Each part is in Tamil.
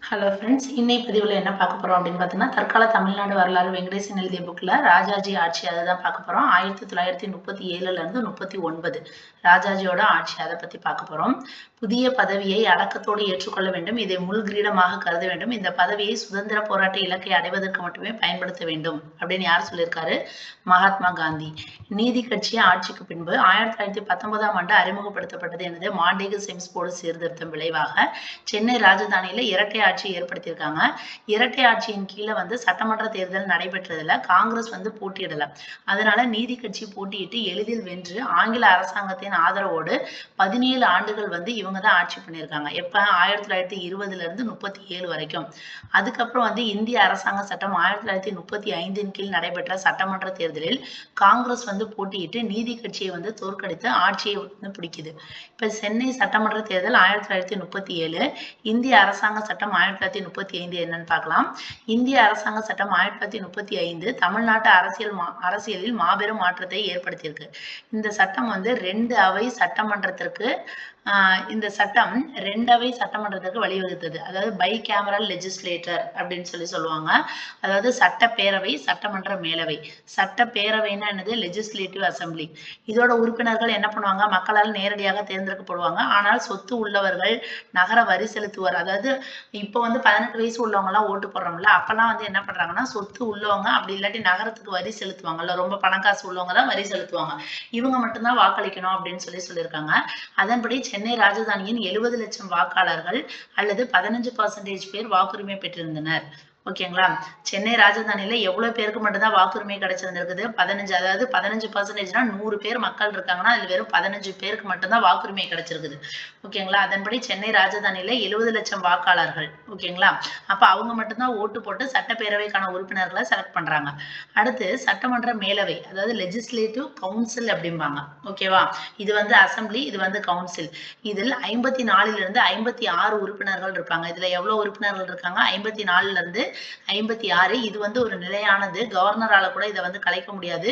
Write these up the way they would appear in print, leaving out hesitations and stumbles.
ஹலோ ஃப்ரெண்ட்ஸ், இன்னைக்கு பதிவில் என்ன பார்க்க போகிறோம் அப்படின்னு பார்த்தீங்கன்னா, தற்கால தமிழ்நாடு வரலாறு வெங்கடேசன் எழுதிய புக்கில் ராஜாஜி ஆட்சி அதை தான் பார்க்க போகிறோம். 1937லேருந்து 39 ராஜாஜியோட ஆட்சி அதை பற்றி பார்க்க போகிறோம். புதிய பதவியை அடக்கத்தோடு ஏற்றுக்கொள்ள வேண்டும், இதை முள் கிரீடமாக கருத வேண்டும், இந்த பதவியை சுதந்திர போராட்ட இலக்கை அடைவதற்கு மட்டுமே பயன்படுத்த வேண்டும் அப்படின்னு யார் சொல்லியிருக்காரு? மகாத்மா காந்தி. நீதி கட்சி ஆட்சிக்கு பின்பு 1919ஆம் ஆண்டு அறிமுகப்படுத்தப்பட்டது எனது மாண்டேகு செம்ஸ் போர்டு சீர்திருத்தம் விளைவாக சென்னை ராஜதானியில இரட்டை ஆட்சி ஏற்படுத்தியிருக்காங்க. இரட்டை ஆட்சியின் கீழே சட்டமன்ற தேர்தல் நடைபெற்றதுல காங்கிரஸ் போட்டியிடல. அதனால நீதி கட்சி போட்டியிட்டு எளிதில் வென்று ஆங்கில அரசாங்கத்தின் ஆதரவோடு 17 ஆண்டுகள் இவங்க தான் ஆட்சி பண்ணியிருக்காங்க. எப்ப 1920ல இருந்து 37 வரைக்கும். அதுக்கப்புறம் இந்திய அரசாங்க சட்டம் 1935 கீழ் நடைபெற்ற சட்டமன்ற தேர்தலில் காங்கிரஸ் போட்டியிட்டு நீதி கட்சியை தோற்கடித்து ஆட்சியை பிடிக்குது. இப்ப சென்னை சட்டமன்ற தேர்தல் 1937, இந்திய அரசாங்க சட்டம் 1935 என்னன்னு பார்க்கலாம். இந்திய அரசாங்க சட்டம் 1935 தமிழ்நாட்டு அரசியலில் மாபெரும் மாற்றத்தை ஏற்படுத்தியிருக்கு. இந்த சட்டம் 2 அவை சட்டமன்றத்திற்கு இந்த சட்டம் 2 அவை சட்டமன்றத்துக்கு வழிவகுத்தது. அதாவது பை கேமரல் லெஜிஸ்லேட்டர் அப்படின்னு சொல்லுவாங்க. அதாவது சட்டப்பேரவை, சட்டமன்ற மேலவை. சட்டப்பேரவைன்னா என்னது? Legislative assembly. இதோட உறுப்பினர்கள் என்ன பண்ணுவாங்க? மக்களால் நேரடியாக தேர்ந்தெடுக்கப்படுவாங்க. ஆனால் சொத்து உள்ளவர்கள், நகர வரி செலுத்துவார். அதாவது இப்போ 18 வயசு உள்ளவங்க எல்லாம் ஓட்டு போடுறோம்ல, அப்பெல்லாம் என்ன பண்றாங்கன்னா, சொத்து உள்ளவங்க, அப்படி இல்லாட்டி நகரத்துக்கு வரி செலுத்துவாங்கல்ல, ரொம்ப பணக்காசு உள்ளவங்க தான் வரி செலுத்துவாங்க. இவங்க மட்டும்தான் வாக்களிக்கணும் அப்படின்னு சொல்லியிருக்காங்க. அதன்படி சென்னை ராஜதானியின் 70 லட்சம் வாக்காளர்கள் அல்லது 15% பேர் வாக்குரிமை பெற்றிருந்தனர். ஓகேங்களா? சென்னை ராஜதானியில எவ்வளவு பேருக்கு மட்டும்தான் வாக்குரிமை கிடைச்சிருந்திருக்குது? 15. அதாவது 15%னா 100 பேர் மக்கள் இருக்காங்கன்னா அதுல வெறும் 15 பேருக்கு மட்டும்தான் வாக்குரிமை கிடைச்சிருக்குது. ஓகேங்களா? அதன்படி சென்னை ராஜதானியில 70 லட்சம் வாக்காளர்கள். ஓகேங்களா? அப்ப அவங்க மட்டும்தான் ஓட்டு போட்டு சட்டப்பேரவைக்கான உறுப்பினர்களை செலக்ட் பண்றாங்க. அடுத்து சட்டமன்ற மேலவை, அதாவது லெஜிஸ்லேட்டிவ் கவுன்சில் அப்படிம்பாங்க. ஓகேவா? இது அசம்பிளி, இது கவுன்சில். இதில் 54 இருந்து 56 உறுப்பினர்கள் இருப்பாங்க. இதுல எவ்வளவு உறுப்பினர்கள் இருக்காங்க? 54 இருந்து 56. இது ஒரு நிலையானது. கவர்னரால கூட இதை கலைக்க முடியாது.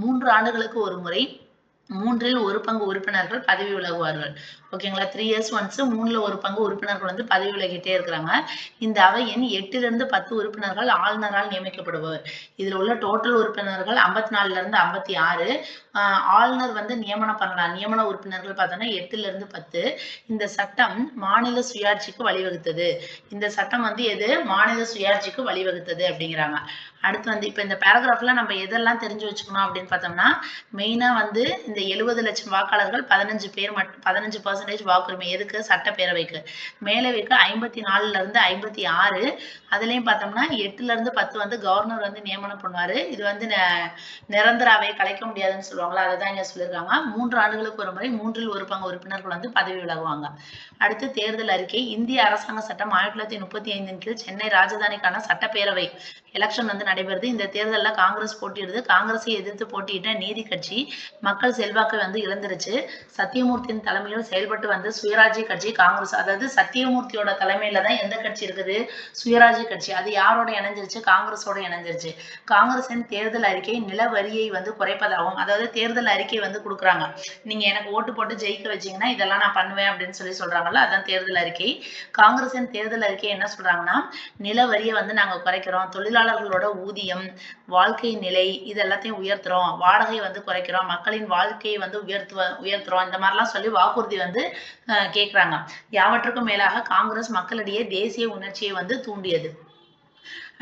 3 ஆண்டுகளுக்கு ஒரு முறை 3ல் 1 பங்கு உறுப்பினர்கள் பதவி விலகுவார்கள். ஓகேங்களா? 3 years once 3ல 1 பங்கு உறுப்பினர்கள் பதவி விலகிட்டே இருக்கிறாங்க. இந்த அவையின் 8லிருந்து 10 உறுப்பினர்கள் ஆளுநரால் நியமிக்கப்படுபவர். இதுல உள்ள டோட்டல் உறுப்பினர்கள் 54ல இருந்து 56. ஆளுநர் நியமனம் பண்ணலாம். நியமன உறுப்பினர்கள் பார்த்தோம்னா 8ல இருந்து 10. இந்த சட்டம் மாநில சுயாட்சிக்கு வழிவகுத்தது. இந்த சட்டம் எது? மாநில சுயாட்சிக்கு வழிவகுத்தது அப்படிங்கிறாங்க. அடுத்து இப்ப இந்த பேராகிராஃப்ல நம்ம எதெல்லாம் தெரிஞ்சு வச்சுக்கணும் அப்படின்னு பார்த்தோம்னா, மெயினா இந்த 70 லட்சம் வாக்காளர்கள் 15 பேர் 15% வாக்குரிமை. எதுக்கு? சட்டப்பேரவைக்கு. மேலவைக்கு 54ல இருந்து 56. அதுலயும் பார்த்தோம்னா 8ல இருந்து 10 கவர்னர் நியமனம் பண்ணுவாரு. இது நிரந்தர அவை, கலைக்க முடியாதுன்னு சொல்லுவாங்களா, அதை தான் இங்க சொல்லியிருக்காங்க. 3 ஆண்டுகளுக்கு ஒரு முறை 3ல் 1 பங்கு உறுப்பினர்கள் பதவி விலகுவாங்க. அடுத்து தேர்தல் அறிக்கை. இந்திய அரசாங்க சட்டம் 1935 கீழ் சென்னை ராஜதானிக்கான சட்டப்பேரவை எலெக்ஷன் நடைபெறுது. இந்த தேர்தல்ல காங்கிரஸ் போட்டியிடுது. காங்கிரஸை எதிர்த்து போட்டியிட்ட நீதி கட்சி மக்கள் செல்வாக்கு இழந்துருச்சு. சத்தியமூர்த்தியின் தலைமையில் செயல்பட்டு சுயராஜ்ய கட்சி காங்கிரஸ், அதாவது சத்தியமூர்த்தியோட தலைமையில தான் எந்த கட்சி இருக்குது? சுயராஜ்ய கட்சி. அது யாரோட இணைஞ்சிருச்சு? காங்கிரஸோட இணைஞ்சிருச்சு. காங்கிரசின் தேர்தல் அறிக்கை நில வரியை குறைப்பதாகும். அதாவது தேர்தல் அறிக்கை கொடுக்குறாங்க. நீங்க எனக்கு ஓட்டு போட்டு ஜெயிக்க வச்சீங்கன்னா இதெல்லாம் நான் பண்ணுவேன் அப்படின்னு சொல்றாங்கல்ல, அதான் தேர்தல் அறிக்கை. காங்கிரசின் தேர்தல் அறிக்கை என்ன சொல்றாங்கன்னா, நில வரியை நாங்க குறைக்கிறோம், தொழிலாளர்களோட ஊதியம், வாழ்க்கை நிலை இது எல்லாத்தையும் உயர்த்துறோம், வாடகை குறைக்கிறோம், மக்களின் வாழ்க்கையை உயர்த்துறோம், இந்த மாதிரிலாம் சொல்லி வாக்குறுதி கேட்கிறாங்க. யாவற்றுக்கும் மேலாக காங்கிரஸ் மக்களிடையே தேசிய உணர்ச்சியை தூண்டியது.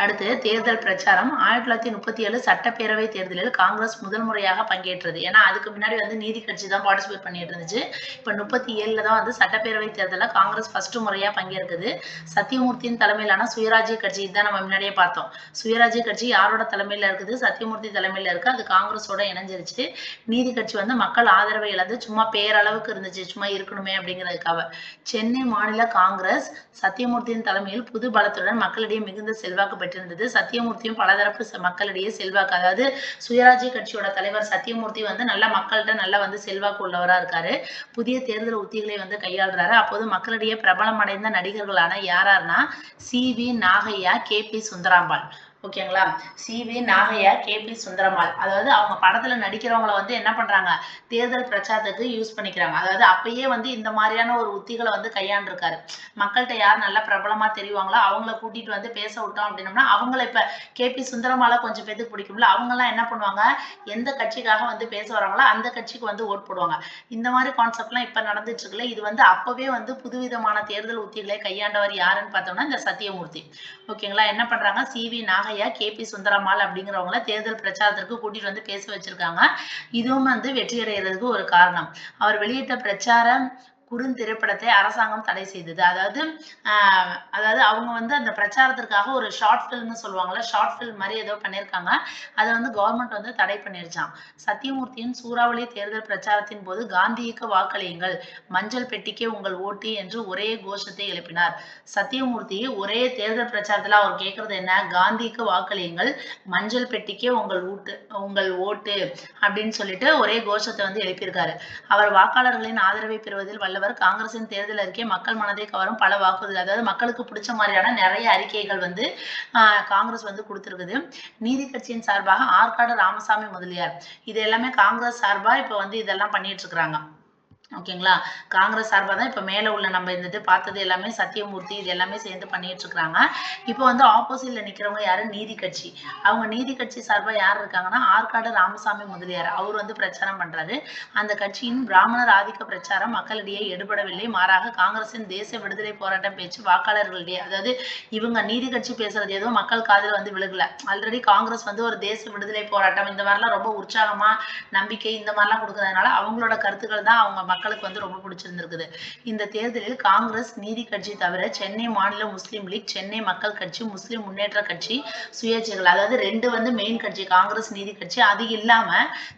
அடுத்து தேர்தல் பிரச்சாரம். 1937 சட்டப்பேரவை தேர்தலில் காங்கிரஸ் முதல் முறையாக பங்கேற்றது. ஏன்னா அதுக்கு முன்னாடி நீதி கட்சி தான் பார்ட்டிசிபேட் பண்ணிட்டு இருந்துச்சு. இப்ப 37ல தான் சட்டப்பேரவை தேர்தலில் காங்கிரஸ் ஃபர்ஸ்ட் முறையா பங்கேற்குது. சத்தியமூர்த்தியின் தலைமையிலான சுயராஜ்ய கட்சி, இதான் நம்ம முன்னாடியே பார்த்தோம். சுயராஜ்ய கட்சி யாரோட தலைமையில இருக்குது? சத்தியமூர்த்தி தலைமையில இருக்கு. அது காங்கிரஸோட இணைஞ்சிருச்சு. நீதி கட்சி மக்கள் ஆதரவை இழந்து சும்மா பேரளவுக்கு இருந்துச்சு, சும்மா இருக்கணுமே அப்படிங்கிறதுக்காக. சென்னை மாநில காங்கிரஸ் சத்தியமூர்த்தியின் தலைமையில் புது பலத்துடன் மக்களிடையே மிகுந்த செல்வாக்கு பெற்றிருந்தது. சத்தியமூர்த்தியும் பலதரப்பு மக்களிடையே செல்வாக்கு, அதாவது சுயராஜ்ய கட்சியோட தலைவர் சத்தியமூர்த்தி நல்ல மக்கள்கிட்ட நல்ல செல்வாக்கு உள்ளவரா இருக்காரு. புதிய தேர்தல் உத்திகளை கையாளுறாரு. அப்போது மக்களிடையே பிரபலம் அடைந்த நடிகர்களான யாரார்னா சி.வி. நாகையா, கே.பி. சுந்தராம்பாள். ஓகேங்களா. சி.வி. நாகையா, கே.பி. சுந்தரம்மாள், அதாவது அவங்க படத்துல நடிக்கிறவங்கள வந்து என்ன பண்றாங்க, தேர்தல் பிரச்சாரத்துக்கு யூஸ் பண்ணிக்கிறாங்க. அதாவது அப்பயே வந்து இந்த மாதிரியான ஒரு உத்திகளை வந்து கையாண்டிருக்காரு. மக்கள்கிட்ட யார் நல்லா பிரபலமா தெரிவாங்களோ அவங்கள கூட்டிட்டு வந்து பேச விட்டோம் அப்படின்னோம்னா, அவங்கள இப்ப கே.பி. சுந்தரம்மாளை கொஞ்சம் பேருக்கு பிடிக்கும்ல, அவங்க எல்லாம் என்ன பண்ணுவாங்க, எந்த கட்சிக்காக வந்து பேச வராங்களோ அந்த கட்சிக்கு வந்து ஓட் போடுவாங்க. இந்த மாதிரி கான்செப்ட்லாம் இப்ப நடந்துட்டு இருக்குல்ல, இது வந்து அப்பவே வந்து புதுவிதமான தேர்தல் உத்திகளை கையாண்டவர் யாருன்னு பார்த்தோம்னா இந்த சத்தியமூர்த்தி. ஓகேங்களா. என்ன பண்றாங்க, சி.வி. நாகையா, கே.பி. சுந்தரம்மாள் அப்படிங்கிறவங்கள தேர்தல் பிரச்சாரத்திற்கு கூட்டிட்டு வந்து பேச வச்சிருக்காங்க. இதுவும் வந்து வெற்றி அடைகிறதுக்கு ஒரு காரணம். அவர் வெளியிட்ட பிரச்சார குறுந்திரைப்படத்தை அரசாங்கம் தடை செய்தது. அதாவது அவங்க வந்து அந்த பிரச்சாரத்திற்காக ஒரு ஷார்ட் ஃபில்ம்னு சொல்லுவாங்கல்ல, ஷார்ட் ஃபில்ம் மாதிரி ஏதோ பண்ணியிருக்காங்க. அதை வந்து கவர்மெண்ட் வந்து தடை பண்ணிருச்சான். சத்தியமூர்த்தியின் சூறாவளி தேர்தல் பிரச்சாரத்தின் போது காந்திக்கு வாக்களியுங்கள், மஞ்சள் பெட்டிக்கே உங்கள் ஓட்டு என்று ஒரே கோஷத்தை எழுப்பினார். சத்தியமூர்த்தி ஒரே தேர்தல் பிரச்சாரத்துல அவர் கேட்கறது என்ன, காந்திக்கு வாக்களியுங்கள், மஞ்சள் பெட்டிக்கே உங்கள் ஓட்டு அப்படின்னு சொல்லிட்டு ஒரே கோஷத்தை வந்து எழுப்பியிருக்காரு. அவர் வாக்காளர்களின் ஆதரவை பெறுவதில் வல்லவர். காங்கிரசின் தேர்தல் அறிக்கை மக்கள் மனதை கவரும் பல வாக்குறுதிகள், அதாவது மக்களுக்கு பிடிச்ச மாதிரியான நிறைய அறிக்கைகள் வந்து காங்கிரஸ் வந்து கொடுத்திருக்குது. நீதி கட்சியின் சார்பாக ஆற்காடு ராமசாமி முதலியார், இது எல்லாமே காங்கிரஸ் சார்பா இப்ப வந்து இதெல்லாம் பண்ணிட்டு இருக்கிறாங்க. ஓகேங்களா. காங்கிரஸ் சார்பாக தான் இப்போ மேலே உள்ள நம்ம இந்த இது பார்த்தது எல்லாமே சத்தியமூர்த்தி இது எல்லாமே சேர்ந்து பண்ணிட்டு இருக்கிறாங்க. இப்போ வந்து ஆப்போசிட்ல நிற்கிறவங்க யாரு, நீதி கட்சி. அவங்க நீதி கட்சி சார்பாக யார் இருக்காங்கன்னா ஆற்காடு ராமசாமி முதலியார், அவர் வந்து பிரச்சாரம் பண்றாரு. அந்த கட்சியின் பிராமணர் ஆதிக்க பிரச்சாரம் மக்களிடையே எடுபடவில்லை. மாறாக காங்கிரசின் தேச விடுதலை போராட்டம் பேச்சு வாக்காளர்களிடையே, அதாவது இவங்க நீதி கட்சி பேசுறது ஏதோ மக்கள் காதில் வந்து விழுகல. ஆல்ரெடி காங்கிரஸ் வந்து ஒரு தேச விடுதலை போராட்டம் இந்த மாதிரிலாம் ரொம்ப உற்சாகமா நம்பிக்கை இந்த மாதிரிலாம் கொடுக்கறதுனால அவங்களோட கருத்துக்கள் தான் அவங்க மக்களுக்கு வந்து ரொம்ப பிடிச்சிருந்திருக்குது. இந்த தேர்தலில் காங்கிரஸ், நீதி கட்சி தவிர சென்னை மாநில முஸ்லீம் லீக், சென்னை மக்கள் கட்சி, முஸ்லீம் முன்னேற்ற கட்சி, சுயேட்சைகள், அதாவது ரெண்டு வந்து மெயின் கட்சி காங்கிரஸ் நீதி கட்சி. அது இல்லாம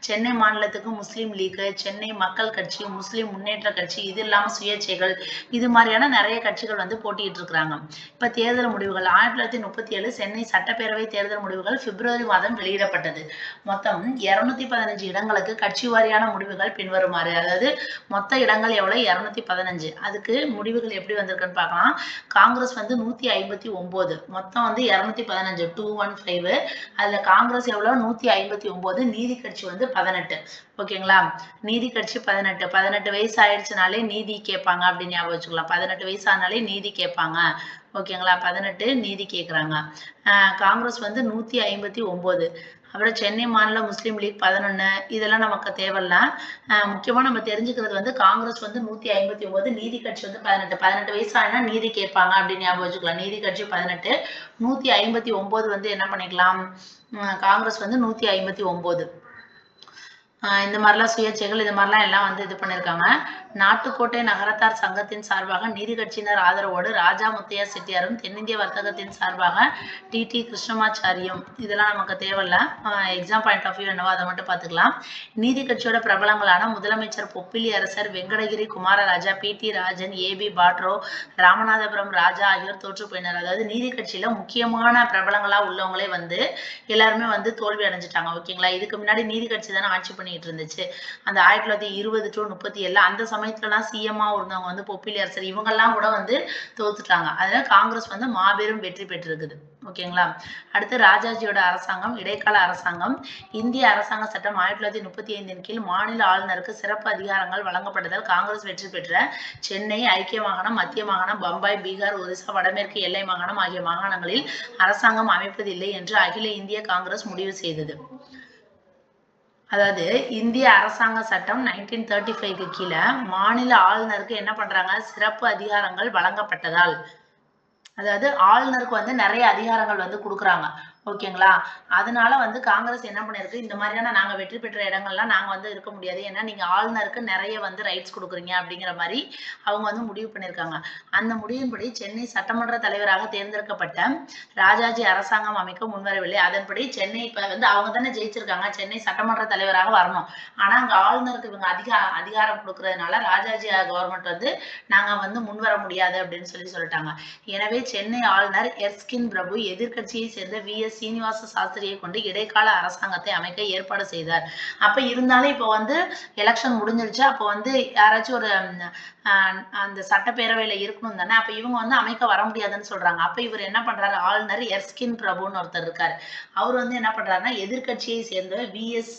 சென்னை மாநிலத்துக்கு முஸ்லீம் லீக், சென்னை மக்கள் கட்சி, முஸ்லீம் முன்னேற்ற கட்சி, இது இல்லாம சுயேட்சைகள், இது மாதிரியான நிறைய கட்சிகள் வந்து போட்டியிட்டு இருக்கிறாங்க. இப்ப தேர்தல் முடிவுகள் 1937 சென்னை சட்டப்பேரவை தேர்தல் முடிவுகள் பிப்ரவரி மாதம் வெளியிடப்பட்டது. மொத்தம் 215 இடங்களுக்கு கட்சி வாரியான முடிவுகள் பின்வருமாறு. அதாவது மொத்த இடங்கள் எவ்வளவு, 215. அதுக்கு முடிவுகள் எப்படி வந்திருக்குன்னு பார்க்கலாம். காங்கிரஸ் வந்து 159, மொத்தம் வந்து 215 215. அதுல காங்கிரஸ் எவ்வளவு 159, நீதி கட்சி வந்து 18. ஓகேங்களா. நீதி கட்சி 18 வயசு ஆயிடுச்சுனாலே நீதி கேட்பாங்க அப்படின்னு ஞாபகம் வச்சுக்கலாம். 18 வயசு ஆனாலே நீதி கேட்பாங்க. ஓகேங்களா. 18 நீதி கேட்குறாங்க. காங்கிரஸ் வந்து 159. அப்புறம் சென்னை மாநில முஸ்லீம் லீக் 11. இதெல்லாம் நமக்கு தேவையில்ல. முக்கியமா நம்ம தெரிஞ்சுக்கிறது வந்து காங்கிரஸ் வந்து 159, நீதி கட்சி வந்து 18 வயசு ஆனா நீதி கேட்பாங்க அப்படின்னு ஞாபகம் வச்சுக்கலாம். நீதி கட்சி 18, 159 வந்து என்ன பண்ணிக்கலாம், காங்கிரஸ் வந்து 159. இந்த மாதிரிலாம் சுயேட்சைகள் இது மாதிரிலாம் எல்லாம் வந்து இது பண்ணியிருக்காங்க. நாட்டுக்கோட்டை நகரத்தார் சங்கத்தின் சார்பாக நீதி கட்சியினர் ஆதரவோடு ராஜா முத்தையா செட்டியாரும், தென்னிந்திய வர்த்தகத்தின் சார்பாக டி கிருஷ்ணமாச்சாரியும், இதெல்லாம் நமக்கு தேவையில்ல. எக்ஸாம் பாயிண்ட் ஆஃப் வியூ என்னவோ அதை மட்டும் பார்த்துக்கலாம். நீதி கட்சியோட பிரபலங்களான முதலமைச்சர் பொப்பிலி அரசர், வெங்கடகிரி குமாரராஜா, பி.டி. ராஜன், ஏ.பி. பாட்ரோ, ராமநாதபுரம் ராஜா ஆகியோர் தோற்று போயினர். அதாவது நீதி கட்சியில முக்கியமான பிரபலங்களா உள்ளவங்களே வந்து எல்லாருமே வந்து தோல்வி அடைஞ்சிட்டாங்க. ஓகேங்களா. இதுக்கு முன்னாடி நீதி கட்சி தானே ஆட்சி பண்ணிட்டு இருந்துச்சு. அந்த 1920 to 37 அந்த சமயத்துலலாம் சிஎம்மா இருந்தவங்க வந்து பொப்பிலி அரசர், இவங்கெல்லாம் கூட வந்து தோத்துட்டாங்க. அதனால காங்கிரஸ் வந்து மாபெரும் வெற்றி பெற்றிருக்குது. ஓகேங்களா. அடுத்து ராஜாஜியோட அரசாங்கம், இடைக்கால அரசாங்கம். இந்திய அரசாங்க சட்டம் 1935 கீழ் மாநில ஆளுநருக்கு சிறப்பு அதிகாரங்கள் வழங்கப்பட்டதால் காங்கிரஸ் வெற்றி பெற்ற சென்னை, ஐக்கிய மாகாணம், மத்திய மாகாணம், பம்பாய், பீகார், ஒரிசா, வடமேற்கு எல்லை மாகாணம் ஆகிய மாகாணங்களில் அரசாங்கம் அமைப்பதில்லை என்று அகில இந்திய காங்கிரஸ் முடிவு செய்தது. அதாவது இந்திய அரசாங்க சட்டம் 1935 கீழே மாநில ஆளுநருக்கு என்ன பண்றாங்க, சிறப்பு அதிகாரங்கள் வழங்கப்பட்டதால், அதாவது ஆளுநருக்கு வந்து நிறைய அதிகாரங்கள் வந்து கொடுக்குறாங்க. ஓகேங்களா. அதனால வந்து காங்கிரஸ் என்ன பண்ணிருக்கு, இந்த மாதிரியான நாங்க வெற்றி பெற்ற இடங்கள்லாம் நாங்க வந்து இருக்க முடியாது, ஏன்னா நீங்க ஆளுநருக்கு நிறைய வந்து ரைட்ஸ் கொடுக்குறீங்க அப்படிங்கிற மாதிரி அவங்க வந்து முடிவு பண்ணியிருக்காங்க. அந்த முடிவின்படி சென்னை சட்டமன்ற தலைவராக தேர்ந்தெடுக்கப்பட்ட ராஜாஜி அரசாங்கம் அமைக்க முன்வரவில்லை. அதன்படி சென்னை இப்ப வந்து அவங்க தானே ஜெயிச்சிருக்காங்க, சென்னை சட்டமன்ற தலைவராக வரணும். ஆனா அங்க ஆளுநருக்கு இவங்க அதிகாரம் கொடுக்கறதுனால ராஜாஜி கவர்மெண்ட் வந்து நாங்க வந்து முன்வர முடியாது அப்படின்னு சொல்லிட்டாங்க. எனவே சென்னை ஆளுநர் எர்ஸ்கின் பிரபு, எதிர்கட்சியை சேர்ந்த வி.எஸ். சீனிவாச சாஸ்திரியை கொண்டு இடைக்கால அரசாங்கத்தை அமைக்க ஏற்பாடு செய்தார். அப்ப இருந்தாலும் இப்ப வந்து எலெக்ஷன் முடிஞ்சிருச்சு. அப்போ வந்து யாராச்சும் ஒரு அந்த சட்டப்பேரவையில இருக்கணும் தானே. அப்ப இவங்க வந்து அமைக்க வர முடியாதுன்னு சொல்றாங்க. அப்ப இவர் என்ன பண்றாரு, ஆளுநர் எர்ஸ்கின் பிரபுன்னு ஒருத்தர் இருக்காரு. அவர் வந்து என்ன பண்றாருன்னா எதிர்கட்சியை சேர்ந்த VS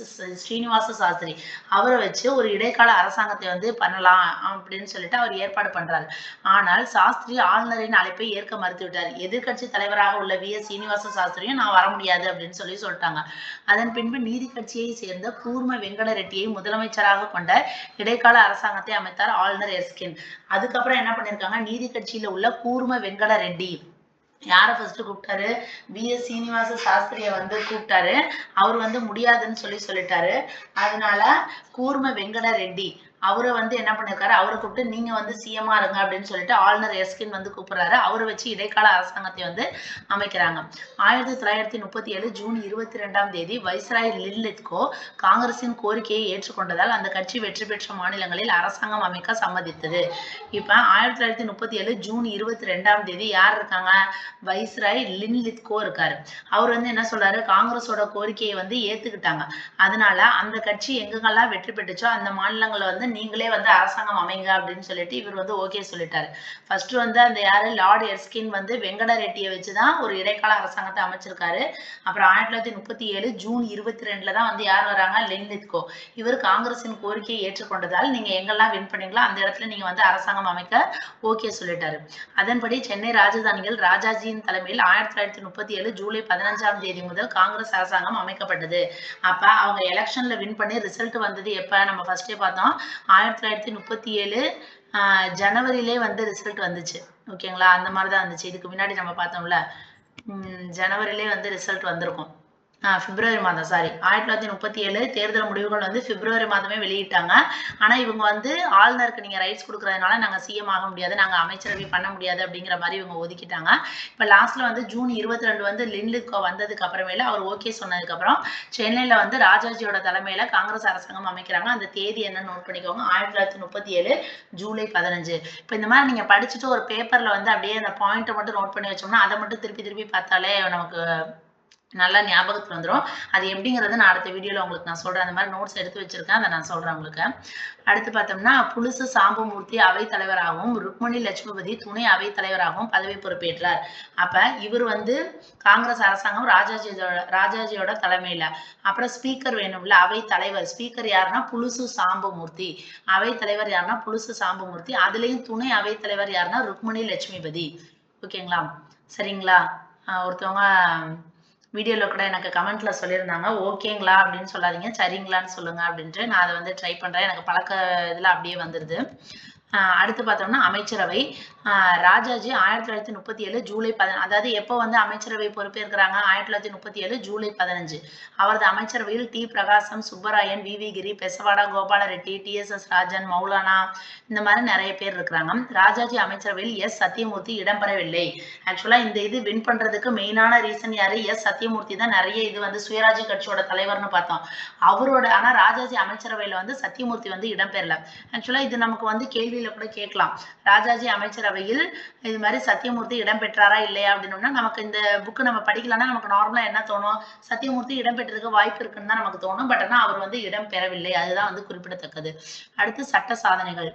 ஸ்ரீனிவாச சாஸ்திரி அவரை வச்சு ஒரு இடைக்கால அரசாங்கத்தை வந்து பண்ணலாம் அப்படின்னு சொல்லிட்டு அவர் ஏற்பாடு பண்றாரு. ஆனால் சாஸ்திரி ஆளுநரின் அழைப்பை ஏற்க மறுத்துவிட்டார். எதிர்கட்சி தலைவராக உள்ள VS சீனிவாச சாஸ்திரியும் நான் வர முடியாது அப்படின்னு சொல்லிட்டாங்க. அதன் பின்பு நீதி கட்சியை சேர்ந்த கூர்ம வெங்கட ரெட்டியை முதலமைச்சராக கொண்ட இடைக்கால அரசாங்கத்தை அமைத்தார் ஆளுநர் எர்ஸ்கின். அதுக்கப்புறம் என்ன பண்ணிருக்காங்க, நீதி கட்சியில உள்ள கூர்ம வெங்கட ரெட்டி யாரை ஃபர்ஸ்ட் கூப்பிட்டாரு, VS சீனிவாச சாஸ்திரிய வந்து கூப்பிட்டாரு. அவர் வந்து முடியாதுன்னு சொல்லிட்டாரு. அதனால கூர்ம வெங்கட ரெட்டி அவரை வந்து என்ன பண்ணிருக்காரு, அவரை கூப்பிட்டு நீங்க வந்து சிஎம்மா இருங்க அப்படின்னு சொல்லிட்டு ஆளுநர் எர்ஸ்கின் வந்து கூப்பிடுறாரு. அவரை வச்சு இடைக்கால அரசாங்கத்தை வந்து அமைக்கிறாங்க. 1937 ஜூன் 22 வைஸ்ராய் லின்லித்கோ காங்கிரசின் கோரிக்கையை ஏற்றுக்கொண்டதால் அந்த கட்சி வெற்றி பெற்ற மாநிலங்களில் அரசாங்கம் அமைக்க சம்மதித்தது. இப்ப 1937 ஜூன் 22 யார் இருக்காங்க, வைஸ்ராய் லின்லித்கோ இருக்காரு. அவர் வந்து என்ன சொல்றாரு, காங்கிரஸோட கோரிக்கையை வந்து ஏத்துக்கிட்டாங்க. அதனால அந்த கட்சி எங்கெங்கெல்லாம் வெற்றி பெற்றுச்சோ அந்த மாநிலங்கள்ல வந்து நீங்களே வந்து அரசாங்கம் அமைங்க அப்படின்னு சொல்லிட்டு இவர் வந்து ஓகே சொல்லிட்டாரு. ஃபர்ஸ்ட் வந்து அந்த யாரு லார்ட் எர்ஸ்கின் வந்து வெங்கட ரெட்டியை வச்சுதான் ஒரு இடைக்கால அரசாங்கத்தை அமைச்சிருக்காரு. அப்புறம் 1937 ஜூன் 22 தான் வந்து யார் வராங்க, லின்லித்கோ. இவர் காங்கிரசின் கோரிக்கையை ஏற்றுக்கொண்டதால் நீங்க எங்கெல்லாம் வின் பண்ணீங்களோ அந்த இடத்துல நீங்க வந்து அரசாங்கம் அமைக்க ஓகே சொல்லிட்டாரு. அதன்படி சென்னை ராஜதானியில் ராஜாஜியின் தலைமையில் 1937 ஜூலை 15 முதல் காங்கிரஸ் அரசாங்கம் அமைக்கப்பட்டது. அப்ப அவங்க எலெக்ஷன்ல வின் பண்ணி ரிசல்ட் வந்தது எப்ப, நம்ம ஃபர்ஸ்டே பார்த்தோம் 1937 ஜனவரியிலே வந்து ரிசல்ட் வந்துச்சு. ஓகேங்களா, அந்த மாதிரிதான் வந்துச்சு. இதுக்கு முன்னாடி நம்ம பார்த்தோம்ல, ஜனவரியிலே வந்து ரிசல்ட் வந்திருக்கும். பிப்ரவரி மாதம், சாரி, 1937 தேர்தல் முடிவுகள் வந்து பிப்ரவரி மாதமே வெளியிட்டாங்க. ஆனா இவங்க வந்து ஆளுநருக்கு நீங்க ரைட்ஸ் கொடுக்கறதுனால நாங்க சிஎம் ஆக முடியாது, நாங்க அமைச்சரவை பண்ண முடியாது அப்படிங்கிற மாதிரி இவங்க ஒதுக்கிட்டாங்க. இப்ப லாஸ்ட்ல வந்து ஜூன் 22 வந்து லின்லித்கோ வந்ததுக்கு அப்புறமேல அவர் ஓகே சொன்னதுக்கு அப்புறம் சென்னையில வந்து ராஜாஜியோட தலைமையில காங்கிரஸ் அரசாங்கம் அமைக்கிறாங்க. அந்த தேதி என்ன நோட் பண்ணிக்கோங்க, 1937 ஜூலை 15. இப்ப இந்த மாதிரி நீங்க படிச்சுட்டு ஒரு பேப்பர்ல வந்து அப்படியே அந்த பாயிண்ட்டை மட்டும் நோட் பண்ணி வச்சோம்னா அதை மட்டும் திருப்பி திருப்பி பார்த்தாலே நமக்கு நல்லா ஞாபகத்துல வந்துடும். அது எப்படிங்கிறது நான் அடுத்த வீடியோல உங்களுக்கு நான் சொல்றேன். அந்த மாதிரி நோட்ஸ் எடுத்து வச்சிருக்கேன், அதை நான் சொல்றேன் உங்களுக்கு. அடுத்து பார்த்தோம்னா புலுசு சாம்பமூர்த்தி அவைத் தலைவராகவும் ருக்மணி லட்சுமிபதி துணை அவைத் தலைவராகவும் பதவி பொறுப்பேற்றார். அப்ப இவர் வந்து காங்கிரஸ் அரசாங்கம் ராஜாஜியோட தலைமையில. அப்புறம் ஸ்பீக்கர் வேணும்ல, அவை தலைவர். ஸ்பீக்கர் யாருன்னா புலுசு சாம்பமூர்த்தி. அவை தலைவர் யாருன்னா புலுசு சாம்பமூர்த்தி. அதுலயும் துணை அவைத் தலைவர் யாருன்னா ருக்மணி லட்சுமிபதி. ஓகேங்களா, சரிங்களா. ஒருத்தவங்க வீடியோல கூட எனக்கு கமெண்ட்ல சொல்லியிருந்தாங்க, ஓகேங்களா அப்படின்னு சொல்லாதீங்க, சரிங்களான்னு சொல்லுங்க அப்படின்ட்டு. நான் அதை வந்து ட்ரை பண்றேன், எனக்கு பழக்க இதுல அப்படியே வந்துருது. அடுத்து பார்த்தோம்னா அமைச்சரவை. ராஜாஜி 1937 ஜூலை 15, அதாவது எப்போ வந்து அமைச்சரவை பொறுப்பேற்கிறாங்க, 1937 ஜூலை 15. அவரது அமைச்சரவையில் டி பிரகாசம், சுப்பராயன், VV கிரி, பெசவாடா கோபால ரெட்டி, TSS ராஜன், மௌலானா, இந்த மாதிரி நிறைய பேர் இருக்கிறாங்க. ராஜாஜி அமைச்சரவையில் S சத்தியமூர்த்தி இடம்பெறவில்லை. ஆக்சுவலா இந்த இது வின் பண்றதுக்கு மெயினான ரீசன் யாரு, S சத்தியமூர்த்தி தான். நிறைய இது வந்து சுயராஜ்ய கட்சியோட தலைவர்னு பார்த்தோம் அவரோட. ஆனா ராஜாஜி அமைச்சரவையில வந்து சத்தியமூர்த்தி வந்து இடம்பெறல. ஆக்சுவலா இது நமக்கு வந்து கேள்வியில கூட கேட்கலாம், ராஜாஜி அமைச்சரவையில் இது மாதிரி சத்தியமூர்த்தி இடம்பெற்றாரா இல்லையா அப்படின்னோம்னா, நமக்கு இந்த புக்கு நம்ம படிக்கலன்னா நமக்கு நார்மலா என்ன தோணும், சத்தியமூர்த்தி இடம்பெற்றிருக்க வாய்ப்பு இருக்குன்னு தான் நமக்கு தோணும். பட் ஆனா அவர் வந்து இடம்பெறவில்லை, அதுதான் வந்து குறிப்பிடத்தக்கது. அடுத்து சட்ட சாதனைகள்.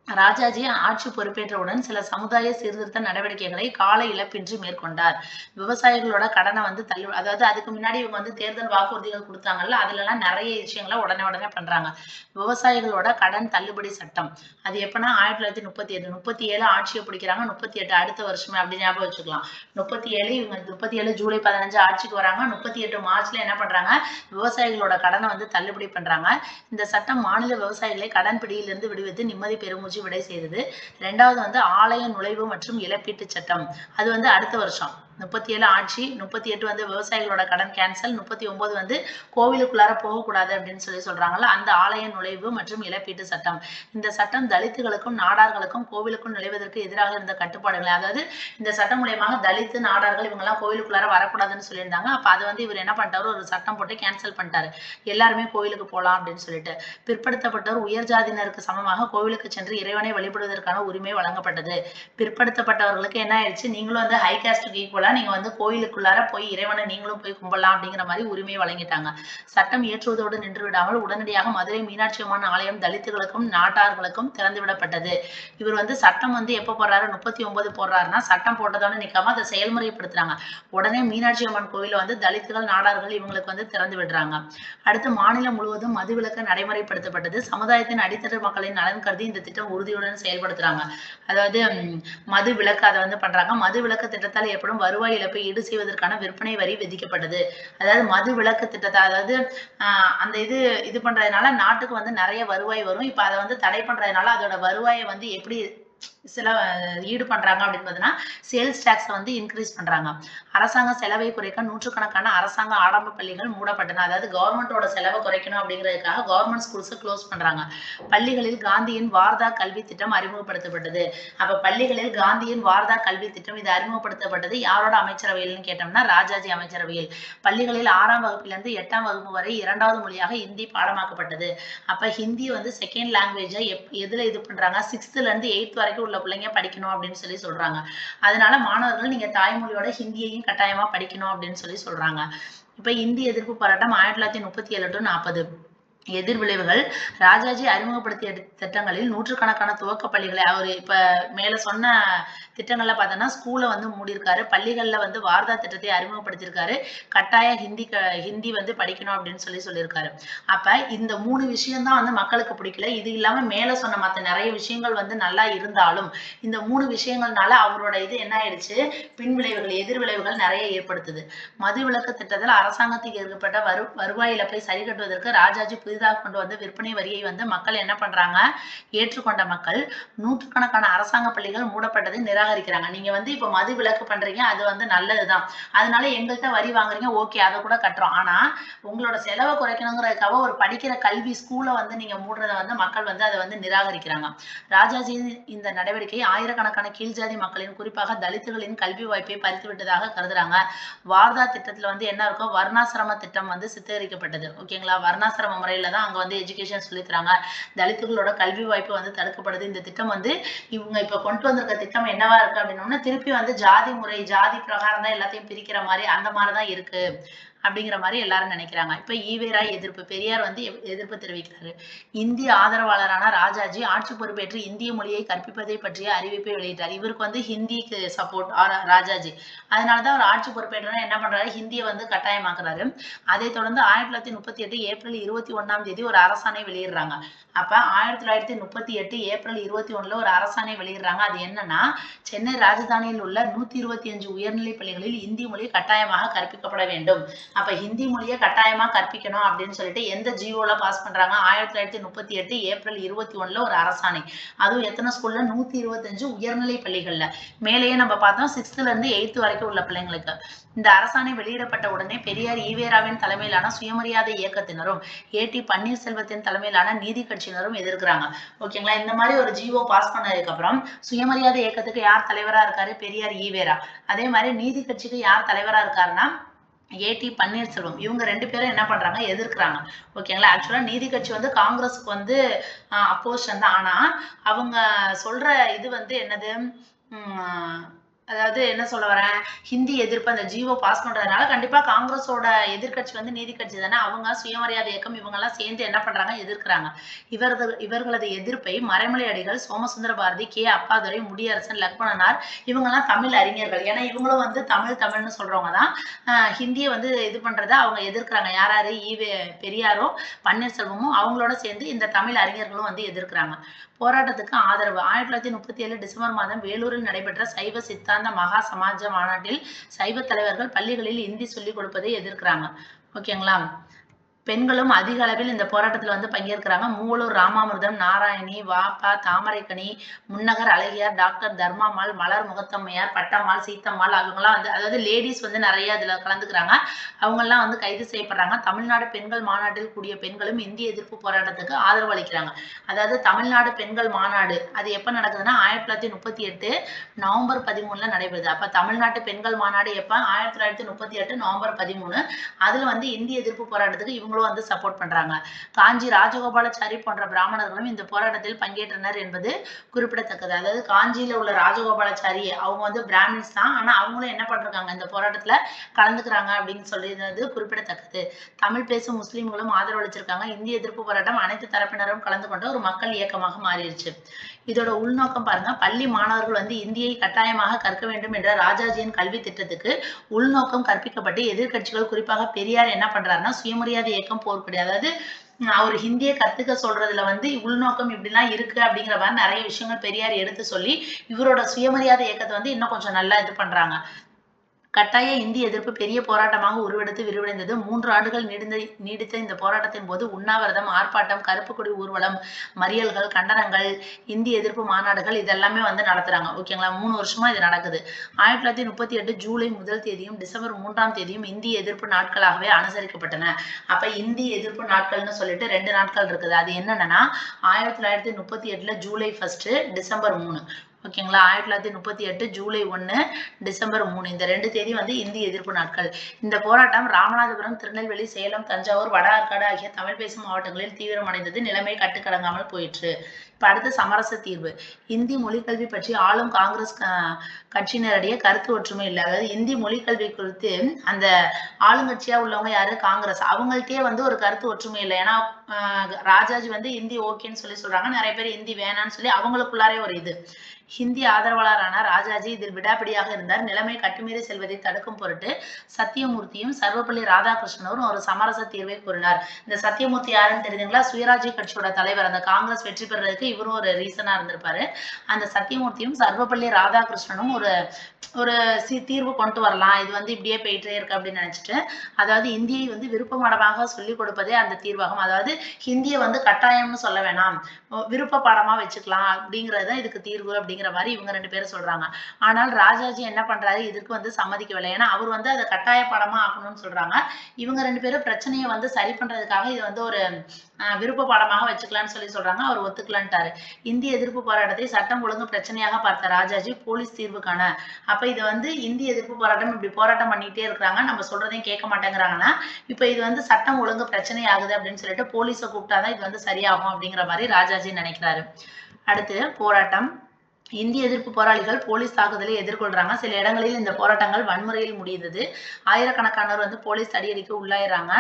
ராஜாஜி ஆட்சி பொறுப்பேற்றவுடன் சில சமுதாய சீர்திருத்த நடவடிக்கைகளை கால இழப்பின்றி மேற்கொண்டார். விவசாயிகளோட கடனை வந்து அதாவது அதுக்கு முன்னாடி இவங்க வந்து தேர்தல் வாக்குறுதிகள் கொடுத்தாங்கல்ல, அதுல எல்லாம் நிறைய விஷயங்களை உடனே பண்றாங்க. விவசாயிகளோட கடன் தள்ளுபடி சட்டம், அது எப்பன்னா 1938 37 ஆட்சியை பிடிக்கிறாங்க. 38 அடுத்த வருஷமே, அப்படி ஞாபகம் வச்சுக்கலாம். 37 இவங்க 37 ஜூலை 15 ஆட்சிக்கு வராங்க. 38 மார்ச்ல என்ன பண்றாங்க, விவசாயிகளோட கடனை வந்து தள்ளுபடி பண்றாங்க. இந்த சட்டம் மாநில விவசாயிகளை கடன் பிடியிலிருந்து விடுவித்து நிம்மதி பெருமூச்சு விடை செய்தது. ரெண்டாவது வந்து ஆலய நுழைவு மற்றும் இழப்பீட்டு சட்டம், அது வந்து அடுத்த வருஷம். 37 ஆட்சி, 38 வந்து விவசாயிகளோட கடன் கேன்சல், 39 வந்து கோவிலுக்குள்ளார போகக்கூடாது அப்படின்னு சொல்றாங்கல்ல, அந்த ஆலய நுழைவு மற்றும் இழப்பீட்டு சட்டம். இந்த சட்டம் தலித்துகளுக்கும் நாடார்களுக்கும் கோவிலுக்கும் நுழைவதற்கு எதிராக இருந்த கட்டுப்பாடுகளை, அதாவது இந்த சட்டம் மூலியமாக தலித்து நாடார்கள் இவங்க எல்லாம் கோவிலுக்குள்ளார வரக்கூடாதுன்னு சொல்லியிருந்தாங்க. அப்ப அதை வந்து இவர் என்ன பண்ணிட்டாரு, ஒரு சட்டம் போட்டு கேன்சல் பண்ணிட்டாரு, எல்லாருமே கோவிலுக்கு போலாம் அப்படின்னு சொல்லிட்டு. பிற்படுத்தப்பட்டவர் உயர் ஜாதியினருக்கு சமமாக கோவிலுக்கு சென்று இறைவனை வழிபடுவதற்கான உரிமை வழங்கப்பட்டது. பிற்படுத்தப்பட்டவர்களுக்கு என்ன ஆயிடுச்சு, நீங்களும் வந்து ஹை காஸ்டுக்கு ஈக்குவலா பதிலாக நீங்க வந்து கோயிலுக்குள்ளார போய் இறைவனை நீங்களும் போய் கும்பிடலாம் அப்படிங்கிற மாதிரி உரிமையை வழங்கிட்டாங்க. சட்டம் இயற்றுவதோடு நின்று விடாமல் உடனடியாக மதுரை மீனாட்சி அம்மன் ஆலயம் தலித்துகளுக்கும் நாட்டார்களுக்கும் திறந்து விடப்பட்டது. இவர் வந்து சட்டம் வந்து எப்ப போடுறாரு, 39 போடுறாருன்னா சட்டம் போட்டதோட நிக்காம அதை செயல்முறைப்படுத்துறாங்க. உடனே மீனாட்சி அம்மன் கோயில வந்து தலித்துகள் நாடார்கள் இவங்களுக்கு வந்து திறந்து விடுறாங்க. அடுத்து மாநிலம் முழுவதும் மதுவிலக்கு நடைமுறைப்படுத்தப்பட்டது. சமுதாயத்தின் அடித்தட்டு மக்களின் நலன் கருதி இந்த திட்டம் உறுதியுடன் செயல்படுத்துறாங்க. அதாவது மது விலக்கு அதை வந்து பண்றாங்க. மது விலக்கு திட்டத்தால் ஏற்படும் வருவாய் இழப்பை ஈடு செய்வதற்கான விற்பனை வரி விதிக்கப்பட்டது. அதாவது மது விலக்கு திட்டத்தை அதாவது அந்த இது பண்றதுனால நாட்டுக்கு வந்து நிறைய வருவாய் வரும். இப்ப அதை வந்து தடை பண்றதுனால அதோட வருவாயை வந்து எப்படி ஈடு பண்றாங்க அப்படின்னு பார்த்தீங்கன்னா சேல்ஸ் டாக்ஸை வந்து இன்க்ரீஸ் பண்றாங்க. அரசாங்க செலவை குறைக்க நூற்றுக்கணக்கான அரசாங்க ஆரம்ப பள்ளிகள் மூடப்பட்டன. அதாவது கவர்மெண்டோட செலவை குறைக்கணும் அப்படிங்கிறதுக்காக கவர்மெண்ட் ஸ்கூல்ஸை க்ளோஸ் பண்றாங்க. பள்ளிகளில் காந்தியின் வார்தா கல்வி திட்டம் அறிமுகப்படுத்தப்பட்டது. அப்ப பள்ளிகளில் காந்தியின் வார்தா கல்வி திட்டம் இது அறிமுகப்படுத்தப்பட்டது யாரோட அமைச்சரவையில்னு கேட்டோம்னா ராஜாஜி அமைச்சரவையில். பள்ளிகளில் 6ஆம் வகுப்பிலிருந்து 8ஆம் வகுப்பு வரை 2வது மொழியாக ஹிந்தி பாடமாக்கப்பட்டது. அப்ப ஹிந்தி வந்து செகண்ட் லாங்குவேஜா எதுல இது பண்றாங்க, 6th இருந்து 8th வரைக்கும் உள்ள பிள்ளைங்க படிக்கணும் அப்படின்னு சொல்லி சொல்றாங்க. அதனால மாணவர்கள் நீங்க தாய்மொழியோட ஹிந்தியையும் கட்டாயமா படிக்கணும் அப்படின்னு சொல்லி சொல்றாங்க. இப்ப இந்தி எதிர்ப்பு போராட்டம் 1937 to 40. எதிர்விளைவுகள் ராஜாஜி அறிமுகப்படுத்திய திட்டங்களில் நூற்றுக்கணக்கான துவக்க பள்ளிகளை அவர் இப்ப மேல சொன்ன திட்டங்கள்ல பார்த்தோம்னா ஸ்கூலை வந்து மூடியிருக்காரு. பள்ளிகள்ல வந்து வார்தா திட்டத்தை அறிமுகப்படுத்தியிருக்காரு. கட்டாய ஹிந்தி வந்து படிக்கணும் அப்படின்னு சொல்லியிருக்காரு. அப்ப இந்த 3 விஷயம் தான் வந்து மக்களுக்கு பிடிக்கல. இது இல்லாம மேல சொன்ன மற்ற நிறைய விஷயங்கள் வந்து நல்லா இருந்தாலும் இந்த 3 விஷயங்கள்னால அவரோட இது என்ன ஆயிடுச்சு, பின்விளைவுகள் எதிர்விளைவுகள் நிறைய ஏற்படுத்துது. மதுவிலக்கு திட்டத்தில் அரசாங்கத்துக்கு ஏற்பட்ட வருவாய் இழப்பை சரி கட்டுவதற்கு ராஜாஜி புதிதாக கொண்டு வந்த விற்பனை வரியை வந்து மக்கள் என்ன பண்றாங்க, ஏற்றுக்கொண்ட மக்கள் நூற்றுக்கணக்கான அரசாங்க பள்ளிகள் மூடப்பட்டதை நிராகரிக்கிறாங்க. நீங்க வந்து இப்ப மது விலக்கு பண்றீங்க, அது வந்து நல்லதுதான், அதனால எங்கள்கிட்ட வரி வாங்குறீங்க, ஓகே அதை கூட கட்டுறோம். ஆனா உங்களோட செலவை குறைக்கணுங்கிறதுக்காக ஒரு படிக்கிற கல்வி ஸ்கூலை வந்து நீங்க மூடுறத வந்து மக்கள் வந்து அதை வந்து நிராகரிக்கிறாங்க. ராஜாஜியின் இந்த நடவடிக்கை ஆயிரக்கணக்கான கீழ்ஜாதி மக்களின் குறிப்பாக தலித்துகளின் கல்வி வாய்ப்பை பறித்து விட்டதாக கருதுறாங்க. வார்தா திட்டத்துல வந்து என்ன இருக்கும், வர்ணாசிரம திட்டம் வந்து சித்தரிக்கப்பட்டது. ஓகேங்களா, வர்ணாசிரம முறையில தான் அங்க வந்து எஜுகேஷன் சொல்லி தராங்க. தலித்துகளோட கல்வி வாய்ப்பு வந்து தடுக்கப்படுது. இந்த திட்டம் வந்து இவங்க இப்ப கொண்டு வந்திருக்க திட்டம் என்னவா இருக்கு அப்படின்னா திருப்பி வந்து ஜாதி முறை ஜாதி பிரகாரம் தான் எல்லாத்தையும் பிரிக்கிற மாதிரி அந்த மாதிரிதான் இருக்கு அப்படிங்கிற மாதிரி எல்லாரும் நினைக்கிறாங்க. இப்ப ஈவேரா எதிர்ப்பு, பெரியார் வந்து எதிர்ப்பு தெரிவிக்கிறாரு. இந்திய ஆதரவாளரான ராஜாஜி ஆட்சி பொறுப்பேற்று இந்திய மொழியை கற்பிப்பதை பற்றிய அறிவிப்பை வெளியிட்டார். இவருக்கு வந்து ஹிந்திக்கு சப்போர்ட் ராஜாஜி. அதனாலதான் அவர் ஆட்சி பொறுப்பேற்றா என்ன பண்றாரு, ஹிந்தியை வந்து கட்டாயமாக்குறாரு. அதை தொடர்ந்து 1938 ஏப்ரல் 21ஆம் தேதி ஒரு அரசாணை வெளியிடுறாங்க. அப்ப 1938 ஏப்ரல் 21ல ஒரு அரசாணை வெளியிடுறாங்க. அது என்னன்னா, சென்னை ராஜதானியில் உள்ள 125 உயர்நிலை பள்ளிகளில் இந்தி மொழி கட்டாயமாக கற்பிக்கப்பட வேண்டும். அப்ப ஹிந்தி மொழியை கட்டாயமா கற்பிக்கணும் அப்படின்னு சொல்லிட்டு எந்த ஜியோல பாஸ் பண்றாங்க, 1938 ஏப்ரல் 21ல ஒரு அரசாணை. அதுவும் எத்தனை ஸ்கூல்ல, 125 உயர்நிலை பள்ளிகள்ல. மேலேயே நம்ம பார்த்தோம் 6th இருந்து 8th வரைக்கும் உள்ள பிள்ளைங்களுக்கு. இந்த அரசாணை வெளியிடப்பட்ட உடனே பெரியார் ஈவேராவின் தலைமையிலான சுயமரியாதை இயக்கத்தினரும் ஏடி பன்னீர்செல்வத்தின் தலைமையிலான நீதி கட்சியினரும் எதிர்க்கிறாங்க. ஓகேங்களா, இந்த மாதிரி ஒரு ஜிஓ பாஸ் பண்ணதுக்கு அப்புறம் சுயமரியாதை இயக்கத்துக்கு யார் தலைவரா இருக்காரு, பெரியார் ஈவேரா. அதே மாதிரி நீதி கட்சிக்கு யார் தலைவரா இருக்காருன்னா ஏடி பன்னீர்செல்வம். இவங்க 2 பேரும் என்ன பண்றாங்க, எதிர்க்கிறாங்க. ஓகேங்களா, ஆக்சுவலா நீதி கட்சி வந்து காங்கிரஸுக்கு வந்து அப்போசிஷன் தான். ஆனா அவங்க சொல்ற இது வந்து என்னது, அதாவது என்ன சொல்ல வரேன், ஹிந்தி எதிர்ப்பு அந்த ஜிஓ பாஸ் பண்றதுனால கண்டிப்பா காங்கிரஸோட எதிர்கட்சி வந்து நீதி கட்சி தானே. அவங்க சுயமரியாதை இயக்கம் இவங்க எல்லாம் சேர்ந்து என்ன பண்றாங்க, எதிர்க்கிறாங்க. இவர்களது எதிர்ப்பை மறைமலை அடிகள், சோமசுந்தர பாரதி, கே அப்பாதுரை, முடியரசன், லக்மணனார் இவங்க எல்லாம் தமிழ் அறிஞர்கள். ஏன்னா இவங்களும் வந்து தமிழ்னு சொல்றவங்க தான். ஹிந்தியை வந்து இது பண்றத அவங்க எதிர்க்கிறாங்க. யாராரு, பெரியாரும் பன்னீர்செல்வமும் அவங்களோட சேர்ந்து இந்த தமிழ் அறிஞர்களும் வந்து எதிர்க்கிறாங்க. போராட்டத்துக்கு ஆதரவு 1937 டிசம்பர் மாதம் வேலூரில் நடைபெற்ற சைவ சித்தாந்த மகா சமாஜ மாநாட்டில் சைவ தலைவர்கள் பள்ளிகளில் இந்தி சொல்லிக் கொடுப்பதை எதிர்க்கிறாங்க. ஓகேங்களா, பெண்களும் அதிக அளவில் இந்த போராட்டத்தில் வந்து பங்கேற்கிறாங்க. மூவலூர் ராமாமிர்தம், நாராயணி, வாப்பா, தாமரைக்கனி, முன்னகர் அழகியார், டாக்டர் தர்மாமாள், மலர் முகத்தம்மையார், பட்டம்மாள், சீத்தம்மாள் அவங்கெல்லாம் வந்து அதாவது லேடிஸ் வந்து நிறைய இதுல கலந்துக்கிறாங்க. அவங்கெல்லாம் வந்து கைது செய்யப்படுறாங்க. தமிழ்நாடு பெண்கள் மாநாட்டில் கூடிய பெண்களும் இந்திய எதிர்ப்பு போராட்டத்துக்கு ஆதரவு அளிக்கிறாங்க. அதாவது தமிழ்நாடு பெண்கள் மாநாடு அது எப்ப நடக்குதுன்னா 1938 நவம்பர் 13ல நடைபெறுது. அப்ப தமிழ்நாட்டு பெண்கள் மாநாடு எப்ப, 1938 நவம்பர் 13. அதுல வந்து இந்திய எதிர்ப்பு போராட்டத்துக்கு இவங்க இவங்களும் வந்து சப்போர்ட் பண்றாங்க. காஞ்சி ராஜகோபாலாச்சாரி போன்ற பிராமணர்களும் இந்த போராட்டத்தில் பங்கேற்றனர் என்பது குறிப்பிடத்தக்கது. அதாவது காஞ்சியில உள்ள ராஜகோபாலாச்சாரி அவங்க வந்து பிராமின்ஸ் தான், ஆனா அவங்களும் என்ன பண்றாங்க, இந்த போராட்டத்துல கலந்துக்கிறாங்க அப்படின்னு சொல்லியிருந்தது குறிப்பிடத்தக்கது. தமிழ் பேசும் முஸ்லிம்களும் ஆதரவு அளிச்சிருக்காங்க. இந்திய எதிர்ப்பு போராட்டம் அனைத்து தரப்பினரும் கலந்து கொண்ட ஒரு மக்கள் இயக்கமாக மாறிடுச்சு. இதோட உள்நோக்கம் பாருங்க, பள்ளி மாணவர்கள் வந்து இந்தியை கட்டாயமாக கற்க வேண்டும் என்ற ராஜாஜியின் கல்வி திட்டத்துக்கு உள்நோக்கம் கற்பிக்கப்பட்டு எதிர்கட்சிகள் குறிப்பாக பெரியார் என்ன பண்றாருன்னா சுயமரியாதை இயக்கம் போர்க்கொடி, அதாவது அவர் ஹிந்தியை கத்துக்க சொல்றதுல வந்து உள்நோக்கம் இப்படிலாம் இருக்கு அப்படிங்கிற மாதிரி நிறைய விஷயங்கள் பெரியார் எடுத்து சொல்லி இவரோட சுயமரியாதை இயக்கத்தை வந்து இன்னும் கொஞ்சம் நல்லா இது பண்றாங்க. கட்டாய இந்தி எதிர்ப்பு பெரிய போராட்டமாக உருவெடுத்து விரிவடைந்தது. 3 ஆண்டுகள் நீடித்த இந்த போராட்டத்தின் போது உண்ணாவிரதம், ஆர்ப்பாட்டம், கருப்பு கொடி ஊர்வலம், மறியல்கள், கண்டனங்கள், இந்தி எதிர்ப்பு மாநாடுகள் இதெல்லாமே வந்து நடத்துறாங்க. ஓகேங்களா? 3 வருஷமா இது நடக்குது. 1938 ஜூலை 1 தேதியும் டிசம்பர் 3 தேதியும் இந்தி எதிர்ப்பு நாட்களாகவே அனுசரிக்கப்பட்டன. அப்ப இந்தி எதிர்ப்பு நாட்கள்னு சொல்லிட்டு 2 நாட்கள் இருக்குது. அது என்னன்னா 1938 ஜூலை 1, டிசம்பர் 3. ஓகேங்களா? 1938 ஜூலை 1, டிசம்பர் 3 இந்த 2 தேதி வந்து இந்தி எதிர்ப்பு நாட்கள். இந்த போராட்டம் ராமநாதபுரம், திருநெல்வேலி, சேலம், தஞ்சாவூர், வட ஆற்காடு ஆகிய தமிழ் பேசும் மாவட்டங்களில் தீவிரமடைந்தது. நிலைமை கட்டுக்கடங்காமல் போயிற்று. இப்ப அடுத்து சமரச தீர்வு. இந்தி மொழிக்கல்வி பற்றி ஆளும் காங்கிரஸ் கட்சியினரிடையே கருத்து ஒற்றுமை இல்லை. அதாவது இந்தி மொழிக்கல்வி குறித்து அந்த ஆளுங்கட்சியா உள்ளவங்க யாரு, காங்கிரஸ், அவங்கள்ட்டயே வந்து ஒரு கருத்து ஒற்றுமை இல்லை. ஏன்னா ராஜாஜி வந்து இந்தி ஓகேன்னு சொல்றாங்க, நிறைய பேர் இந்தி வேணான்னு சொல்லி அவங்களுக்குள்ளாரே ஒரு இது. ஹிந்தி ஆதரவாளரான ராஜாஜி இதில் விடாப்பிடியாக இருந்தார். நிலைமை கட்டுமீறி செல்வதை தடுக்கும் பொருட்டு சத்தியமூர்த்தியும் சர்வப்பள்ளி ராதாகிருஷ்ணனும் ஒரு சமரச தீர்வை கூறினார். இந்த சத்தியமூர்த்தி யாருன்னு தெரியுதுங்களா? சுயராஜ்ய கட்சியோட தலைவர். அந்த காங்கிரஸ் வெற்றி பெறதுக்கு இவரும் ஒரு ரீசனா இருந்திருப்பாரு. அந்த சத்தியமூர்த்தியும் சர்வப்பள்ளி ராதாகிருஷ்ணனும் ஒரு தீர்வு கொண்டு வரலாம், இது வந்து இப்படியே போயிட்டே இருக்கு அப்படின்னு நினைச்சிட்டு, அதாவது இந்தியை வந்து விருப்பமானமாக சொல்லிக் கொடுப்பதே அந்த தீர்வாகும். அதாவது ஹிந்தியை வந்து கட்டாயம்னு சொல்ல வேணாம், விருப்ப பாடமா வச்சுக்கலாம் அப்படிங்கிறது இதுக்கு தீர்வு அப்படிங்கிற மாதிரி இவங்க 2 பேரும் சொல்றாங்க. ஆனால் ராஜாஜி என்ன பண்றாரு, இதுக்கு வந்து சம்மதிக்கவில்லை. ஏன்னா அவர் வந்து அதை கட்டாய பாடமா ஆக்கணும்னு சொல்றாங்க. இவங்க 2 பேரும் பிரச்சனையை வந்து சரி பண்றதுக்காக இது வந்து ஒரு விருப்ப பாடமாக வச்சுக்கலாம்னு சொல்றாங்க. அவர் ஒத்துக்கலான்ட்டாரு. இந்திய எதிர்ப்பு போராட்டத்தை சட்டம் ஒழுங்கு பிரச்சனையாக பார்த்த ராஜாஜி போலீஸ் தீர்வுக்கான, அப்ப இது வந்து இந்திய எதிர்ப்பு போராட்டம் இப்படி போராட்டம் பண்ணிட்டே இருக்கிறாங்க, நம்ம சொல்றதையும் கேட்க மாட்டேங்கிறாங்கன்னா இப்ப இது வந்து சட்டம் ஒழுங்கு பிரச்சனை ஆகுது அப்படின்னு சொல்லிட்டு போலீஸை கூப்பிட்டாதான் இது வந்து சரியாகும் அப்படிங்கிற மாதிரி ராஜாஜி நினைக்கிறாரு. அடுத்து போராட்டம். இந்திய எதிர்ப்பு போராளிகள் போலீஸ் தாக்குதலை எதிர்கொள்றாங்க. சில இடங்களில் இந்த போராட்டங்கள் வன்முறையில் முடிந்தது. ஆயிரக்கணக்கானோர் வந்து போலீஸ் தடியடிக்கு உள்ளாயிறாங்க.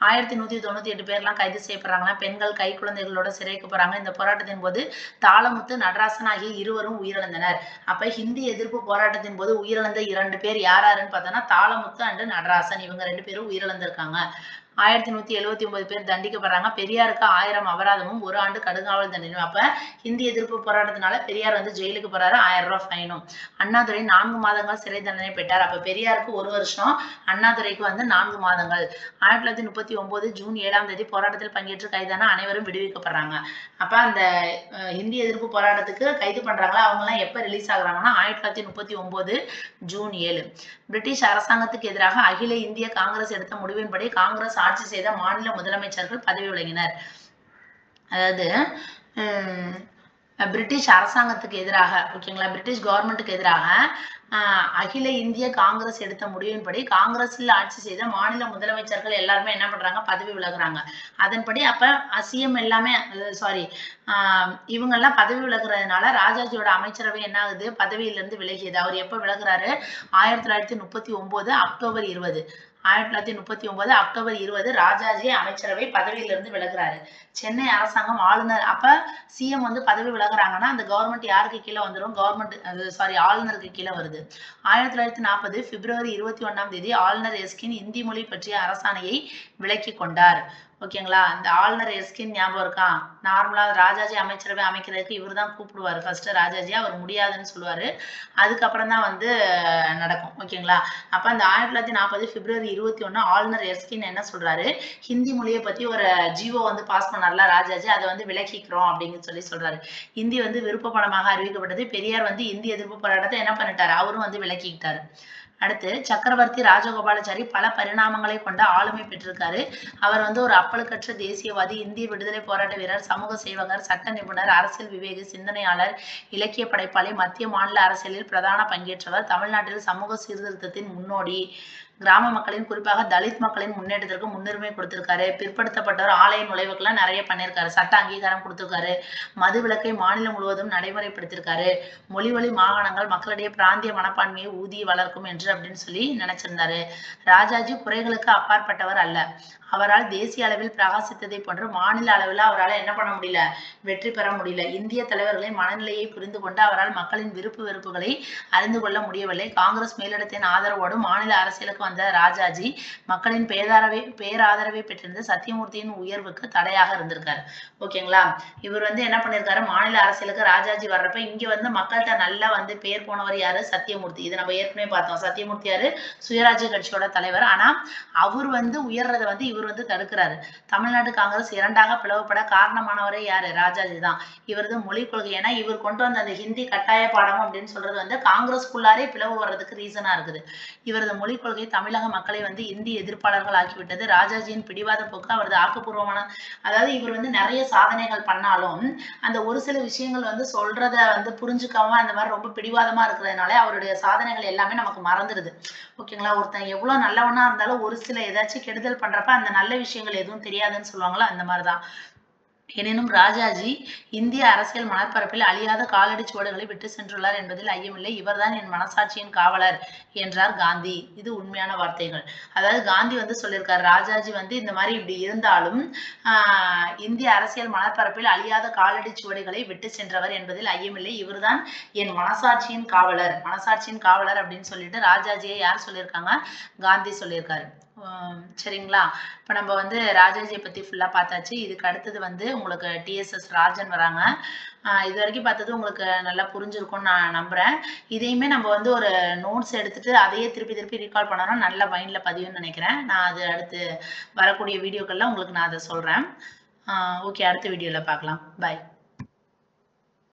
1198 பேர்லாம் கைது செய்யப்படுறாங்களாம். பெண்கள், கை குழந்தைகளோட சிறைக்கு போறாங்க. இந்த போராட்டத்தின் போது தாளமுத்து, நடராசன் ஆகிய இருவரும் உயிரிழந்தனர். அப்ப ஹிந்தி எதிர்ப்பு போராட்டத்தின் போது உயிரிழந்த 2 பேர் யாருன்னு பார்த்தோம்னா தாளமுத்து அண்ட் நடராசன், இவங்க 2 பேரும் உயிரிழந்திருக்காங்க. 1179 பேர் தண்டிக்கப்படுறாங்க. பெரியாருக்கு 1000 அபராதமும் 1 ஆண்டு கடுங்காவல் தண்டனையும். அப்ப ஹிந்தி எதிர்ப்பு போராட்டத்தினால பெரியார் வந்து ஜெயிலுக்கு போறாரு, 1000 ரூபாய் ஃபைனும். அண்ணாதுரை 4 மாதங்கள் சிறை தண்டனை பெற்றார். அப்ப பெரியாருக்கு 1 வருஷம், அண்ணாதுரைக்கு வந்து 4 மாதங்கள். 1939 ஜூன் 7 தேதி போராட்டத்தில் பங்கேற்று கைதான அனைவரும் விடுவிக்கப்படுறாங்க. அப்ப அந்த ஹிந்தி எதிர்ப்பு போராட்டத்துக்கு கைது பண்றாங்களா, அவங்க எல்லாம் எப்ப ரிலீஸ் ஆகுறாங்கன்னா 1939 ஜூன் 7. பிரிட்டிஷ் அரசாங்கத்துக்கு எதிராக அகில இந்திய காங்கிரஸ் எடுத்த முடிவின்படி காங்கிரஸ் ஆட்சி செய்த மாநில முதலமைச்சர்கள் பதவி விலகினர். அதாவது பிரிட்டிஷ் அரசாங்கத்துக்கு எதிராக, ஓகேங்களா, பிரிட்டிஷ் கவர்மெண்ட்டுக்கு எதிராக அகில இந்திய காங்கிரஸ் எடுத்த முடிவின்படி காங்கிரஸில் ஆட்சி செய்த மாநில முதலமைச்சர்கள் எல்லாருமே என்ன பண்றாங்க, பதவி விலகுறாங்க. அதன்படி அப்ப சிஎம் எல்லாமே இவங்கெல்லாம் பதவி விலகுறதுனால ராஜாஜியோட அமைச்சரவை என்ன ஆகுது, பதவியிலிருந்து விலகியது. அவர் எப்ப விலகுறாரு, 1939 அக்டோபர் 20. 1939 அக்டோபர் 20 ராஜாஜி அமைச்சரவை பதவியிலிருந்து விலகுறாரு. சென்னை அரசாங்கம் ஆளுநர், அப்ப சிஎம் வந்து பதவி விலகுறாங்கன்னா அந்த கவர்மெண்ட் யாருக்கு கீழே வந்துடும், ஆளுநருக்கு கீழே வருது. 1940 பிப்ரவரி 21 தேதி ஆளுநர் எஸ்கின் இந்தி மொழி பற்றிய அரசாணையை விலக்கி கொண்டார். ஓகேங்களா, இந்த ஆளுநர் எஸ்கின் ஞாபகம் இருக்கா? நார்மலா ராஜாஜி அமைச்சரவை அமைக்கிறதுக்கு இவர் தான் கூப்பிடுவாரு. ஃபர்ஸ்ட் ராஜாஜி, அவர் முடியாதுன்னு சொல்லுவாரு, அதுக்கப்புறம் தான் வந்து நடக்கும். ஓகேங்களா, அப்ப அந்த 1940 பிப்ரவரி 21 ஆளுநர் எஸ்கின் என்ன சொல்றாரு, ஹிந்தி மொழியை பத்தி ஒரு ஜிஓ வந்து பாஸ் பண்ணார்ல ராஜாஜி, அதை வந்து விலக்கிக்கிறோம் அப்படின்னு சொல்றாரு. இந்தி வந்து விருப்ப பாடமாக அறிவிக்கப்பட்டது. பெரியார் வந்து இந்தி எதிர்ப்பு போராட்டத்தை என்ன பண்ணிட்டாரு, அவரும் வந்து விலக்கிக்கிட்டாரு. அடுத்து சக்கரவர்த்தி ராஜகோபாலாச்சாரி பல பரிணாமங்களை கொண்ட ஆளுமை பெற்றிருக்காரு. அவர் வந்து ஒரு அப்பழுக்கற்ற தேசியவாதி, இந்திய விடுதலை போராட்ட வீரர், சமூக சேவகர், சட்ட நிபுணர், அரசியல் விவேகி, சிந்தனையாளர், இலக்கிய படைப்பாளி, மத்திய மாநில அரசியலில் பிரதான பங்கேற்றவர், தமிழ்நாட்டில் சமூக சீர்திருத்தத்தின் முன்னோடி, கிராம மக்களின் குறிப்பாக தலித் மக்களின் முன்னேற்றத்திற்கு முன்னுரிமை கொடுத்திருக்காரு. பிற்படுத்தப்பட்டவர் ஆலய நுழைவுக்கெல்லாம் நிறைய பண்ணியிருக்காரு. சட்ட அங்கீகாரம் கொடுத்திருக்காரு. மது விலக்கை மாநிலம் முழுவதும் நடைமுறைப்படுத்தியிருக்காரு. மொழிவழி மாகாணங்கள் மக்களிடையே பிராந்திய மனப்பான்மையை ஊதி வளர்க்கும் என்று அப்படின்னு சொல்லி நினைச்சிருந்தாரு. ராஜாஜி குறைகளுக்கு அப்பாற்பட்டவர் அல்ல. அவரால் தேசிய அளவில் பிரகாசித்ததை போன்று மாநில அளவில் அவரால் என்ன பண்ண முடியல, வெற்றி பெற முடியல. இந்திய தலைவர்களின் மனநிலையை புரிந்து கொண்டு அவரால் மக்களின் விருப்பு வெறுப்புகளை அறிந்து கொள்ள முடியவில்லை. காங்கிரஸ் மேலிடத்தின் ஆதரவோடு மாநில அரசியலுக்கு வந்த ராஜாஜி மக்களின் பேராதரவை பெற்றிருந்த சத்தியமூர்த்தியின் உயர்வுக்கு தடையாக இருந்திருக்காரு. ஓகேங்களா. இவர் என்ன பண்ணிருக்காரு, மாநில அரசியலுக்கு ராஜாஜி வர்றப்ப இங்க மக்கள்கிட்ட நல்லா பேர் போனவர் யாரு, சத்தியமூர்த்தி. இது நம்ம ஏற்கனவே பார்த்தோம். சத்தியமூர்த்தி யாரு, சுயராஜ்ய கட்சியோட தலைவர். ஆனா அவர் உயர்றதை இவர் தடுக்கிறாரு. தமிழ்நாடு காங்கிரஸ் இரண்டாக பிளவுபட காரணமானவரே யாரு, ராஜாஜி தான். இவரது மொழிக் கொள்கை, ஏன்னா இவர் கொண்டு வந்த அந்த ஹிந்தி கட்டாய பாடம் அப்படின்னு சொல்றது காங்கிரஸ்குள்ளாரே பிளவு வர்றதுக்கு ரீசனா இருக்குது. இவரது மொழிக் கொள்கை தமிழக மக்களை இந்தி எதிர்ப்பாளர்கள் ஆக்கிவிட்டது. ராஜாஜியின் பிடிவாத போக்கு அவரது ஆக்கப்பூர்வமான, அதாவது இவர் நிறைய சாதனைகள் பண்ணாலும் அந்த ஒரு சில விஷயங்கள் சொல்றத புரிஞ்சுக்காம அந்த மாதிரி ரொம்ப பிடிவாதமா இருக்கிறதுனால அவருடைய சாதனைகள் எல்லாமே நமக்கு மறந்துடுது. ஓகேங்களா. ஒருத்தன் எவ்வளவு நல்லவனா இருந்தாலும் ஒரு சில ஏதாச்சும் கெடுதல் பண்றப்ப அந்த நல்ல விஷயங்கள் எதுவும் தெரியாதுன்னு சொல்லுவாங்களா, அந்த மாதிரிதான். எனினும் ராஜாஜி இந்திய அரசியல் மணற்பரப்பில் அழியாத காலடி சுவடுகளை விட்டு சென்றுள்ளார் என்பதில் ஐயமில்லை. இவர்தான் என் மனசாட்சியின் காவலர் என்றார் காந்தி. இது உண்மையான வார்த்தைகள். அதாவது காந்தி சொல்லியிருக்காரு, ராஜாஜி இந்த மாதிரி இப்படி இருந்தாலும் இந்திய அரசியல் மணற்பரப்பில் அழியாத காலடி சுவடுகளை விட்டு சென்றவர் என்பதில் ஐயமில்லை. இவர்தான் என் மனசாட்சியின் காவலர். மனசாட்சியின் காவலர் அப்படின்னு சொல்லிட்டு ராஜாஜியை யார் சொல்லியிருக்காங்க, காந்தி சொல்லியிருக்காரு. சரிங்களா. இப்ப நம்ம ராஜாஜியை பத்தி ஃபுல்லா பார்த்தாச்சு. இதுக்கு அடுத்தது உங்களுக்கு டிஎஸ்எஸ் ராஜன் வராங்க. இது வரைக்கும் பார்த்தது உங்களுக்கு நல்லா புரிஞ்சிருக்கும்னு நான் நம்புறேன். இதையுமே நம்ம ஒரு நோட்ஸ் எடுத்துட்டு அதையே திருப்பி திருப்பி ரீகால் பண்ணோம்னா நல்ல மைண்ட்ல பதியும்னு நினைக்கிறேன். நான் அது அடுத்து வரக்கூடிய வீடியோக்கள்ல உங்களுக்கு நான் அதை சொல்றேன். ஓகே, அடுத்த வீடியோல பார்க்கலாம். பாய்.